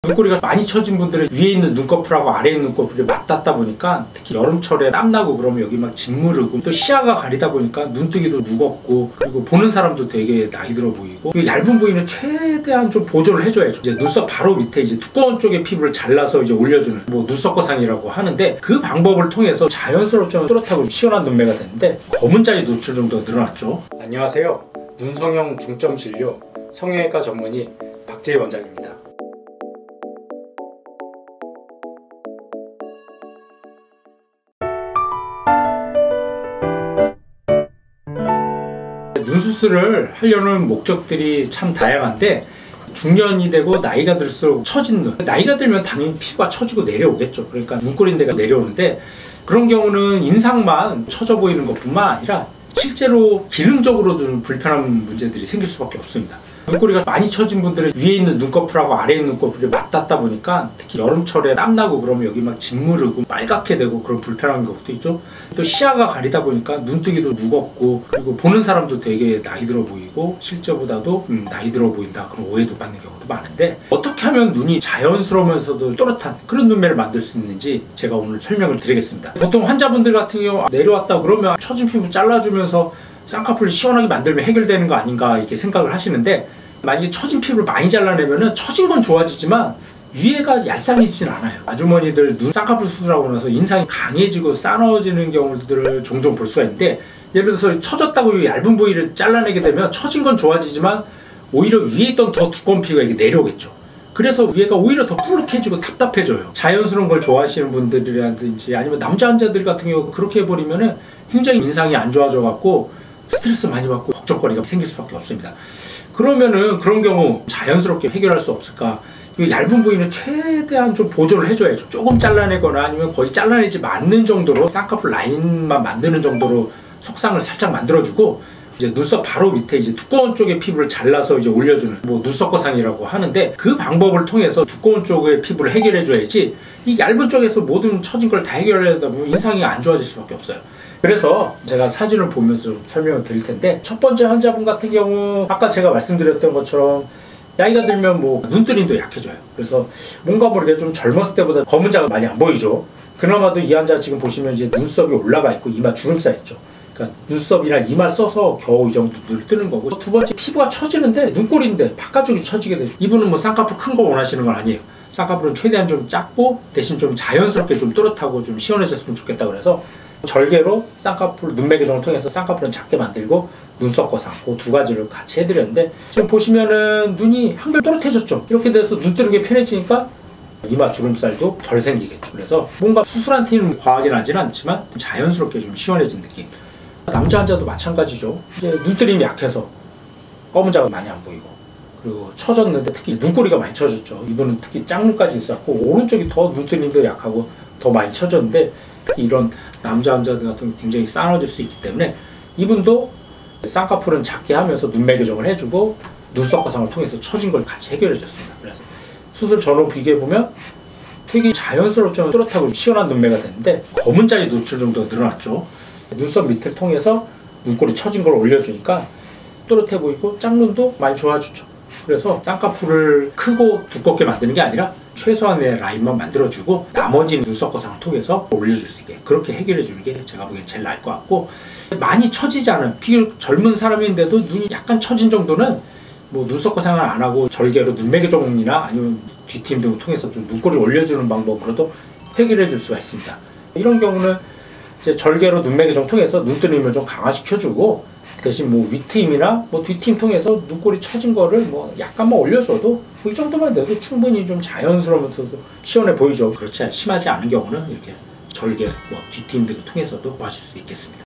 눈꼬리가 많이 처진 분들은 위에 있는 눈꺼풀하고 아래에 있는 눈꺼풀이 맞닿다 보니까 특히 여름철에 땀나고 그러면 여기 막 짓무르고 또 시야가 가리다 보니까 눈뜨기도 무겁고 그리고 보는 사람도 되게 나이 들어 보이고 이 얇은 부위는 최대한 좀 보존을 해줘야죠. 이제 눈썹 바로 밑에 이제 두꺼운 쪽의 피부를 잘라서 이제 올려주는 뭐 눈썹거상이라고 하는데 그 방법을 통해서 자연스럽게 또렷하고 시원한 눈매가 되는데 검은자리 노출 정도가 늘어났죠. 안녕하세요. 눈성형 중점 진료 성형외과 전문의 박재희 원장입니다. 눈 수술을 하려는 목적들이 참 다양한데 중년이 되고 나이가 들수록 처진 눈, 나이가 들면 당연히 피부가 처지고 내려오겠죠. 그러니까 눈꼬리인데가 내려오는데 그런 경우는 인상만 처져 보이는 것뿐만 아니라 실제로 기능적으로도 좀 불편한 문제들이 생길 수밖에 없습니다. 눈꼬리가 많이 처진 분들은 위에 있는 눈꺼풀하고 아래에 있는 눈꺼풀이 맞닿다 보니까 특히 여름철에 땀나고 그러면 여기 막 짓무르고 빨갛게 되고 그런 불편한 것도 있죠. 또 시야가 가리다 보니까 눈뜨기도 무겁고 그리고 보는 사람도 되게 나이 들어 보이고 실제보다도 나이 들어 보인다 그런 오해도 받는 경우도 많은데 어떻게 하면 눈이 자연스러우면서도 또렷한 그런 눈매를 만들 수 있는지 제가 오늘 설명을 드리겠습니다. 보통 환자분들 같은 경우 내려왔다 그러면 처진 피부 잘라주면서 쌍꺼풀을 시원하게 만들면 해결되는 거 아닌가 이렇게 생각을 하시는데 만약에 처진 피부를 많이 잘라내면은 처진 건 좋아지지만 위에가 얄쌍해지진 않아요. 아주머니들 눈 쌍꺼풀 수술하고 나서 인상이 강해지고 싸늘어지는 경우들을 종종 볼 수가 있는데 예를 들어서 처졌다고 얇은 부위를 잘라내게 되면 처진 건 좋아지지만 오히려 위에 있던 더 두꺼운 피부가 이게 내려오겠죠. 그래서 위에가 오히려 더 뿔룩해지고 답답해져요. 자연스러운 걸 좋아하시는 분들이라든지 아니면 남자 환자들 같은 경우 그렇게 해버리면은 굉장히 인상이 안 좋아져 갖고 스트레스 많이 받고 걱정거리가 생길 수밖에 없습니다. 그러면은 그런 경우 자연스럽게 해결할 수 없을까? 이 얇은 부위는 최대한 좀 보존을 해줘야죠. 조금 잘라내거나 아니면 거의 잘라내지 않는 정도로 쌍꺼풀 라인만 만드는 정도로 속상을 살짝 만들어주고 이제 눈썹 바로 밑에 이제 두꺼운 쪽의 피부를 잘라서 이제 올려주는 뭐 눈썹거상이라고 하는데 그 방법을 통해서 두꺼운 쪽의 피부를 해결해줘야지 이 얇은 쪽에서 모든 처진 걸 다 해결하려다 보면 인상이 안 좋아질 수밖에 없어요. 그래서 제가 사진을 보면서 좀 설명을 드릴 텐데 첫 번째 환자분 같은 경우 아까 제가 말씀드렸던 것처럼 나이가 들면 뭐 눈뜨림도 약해져요. 그래서 뭔가 모르게 좀 젊었을 때보다 검은자가 많이 안 보이죠. 그나마도 이 환자 지금 보시면 이제 눈썹이 올라가 있고 이마 주름살 있죠. 그러니까 눈썹이랑 이마 써서 겨우 이 정도 눈을 뜨는 거고 두 번째 피부가 처지는데 눈꼬리인데 바깥쪽이 처지게 되죠. 이분은 뭐 쌍꺼풀 큰 거 원하시는 건 아니에요. 쌍꺼풀은 최대한 좀 작고 대신 좀 자연스럽게 좀 또렷하고 좀 시원해졌으면 좋겠다 그래서 절개로 쌍꺼풀 눈매 교정을 통해서 쌍꺼풀은 작게 만들고 눈썹 거상 그 두 가지를 같이 해드렸는데 지금 보시면은 눈이 한결 또렷해졌죠. 이렇게 돼서 눈 뜨는 게 편해지니까 이마 주름살도 덜 생기겠죠. 그래서 뭔가 수술한 티는 과하게 나지는 않지만 자연스럽게 좀 시원해진 느낌. 남자 환자도 마찬가지죠. 이제 눈뜨림이 약해서 검은자가 많이 안 보이고 그리고 처졌는데 특히 눈꼬리가 많이 처졌죠. 이분은 특히 짝눈까지 있었고 오른쪽이 더 눈뜨림도 약하고 더 많이 처졌는데 특히 이런 남자 환자들 같은 경우 굉장히 싸늘어질 수 있기 때문에 이분도 쌍꺼풀은 작게 하면서 눈매 교정을 해주고 눈썹 거상을 통해서 처진 걸 같이 해결해 줬습니다. 그래서 수술 전후 비교해 보면 되게 자연스럽지만 또렷하고 시원한 눈매가 되는데 검은자리 노출 정도가 늘어났죠. 눈썹 밑을 통해서 눈꼬리 처진 걸 올려주니까 또렷해 보이고 짝눈도 많이 좋아지죠. 그래서 쌍꺼풀을 크고 두껍게 만드는 게 아니라 최소한의 라인만 만들어주고 나머지 눈썹 거상을 통해서 올려줄 수 있게 그렇게 해결해 주는 게 제가 보기엔 제일 나을 것 같고 많이 처지지 않은 비교적 젊은 사람인데도 눈이 약간 처진 정도는 뭐 눈썹 거상을 안 하고 절개로 눈매 교정이나 아니면 뒤트임 등을 통해서 좀 눈꼬리를 올려주는 방법으로도 해결해 줄 수가 있습니다. 이런 경우는 이제 절개로 눈매 교정 통해서 눈뜨림을 좀 강화시켜주고 대신 뭐 윗트임이나 뭐 뒤트임 통해서 눈꼬리 처진 거를 뭐 약간만 올려줘도 이 정도만 돼도 충분히 좀 자연스러우면서도 시원해 보이죠. 그렇지 심하지 않은 경우는 이렇게 절개, 뭐 뒤트임 등을 통해서도 도와줄 수 있겠습니다.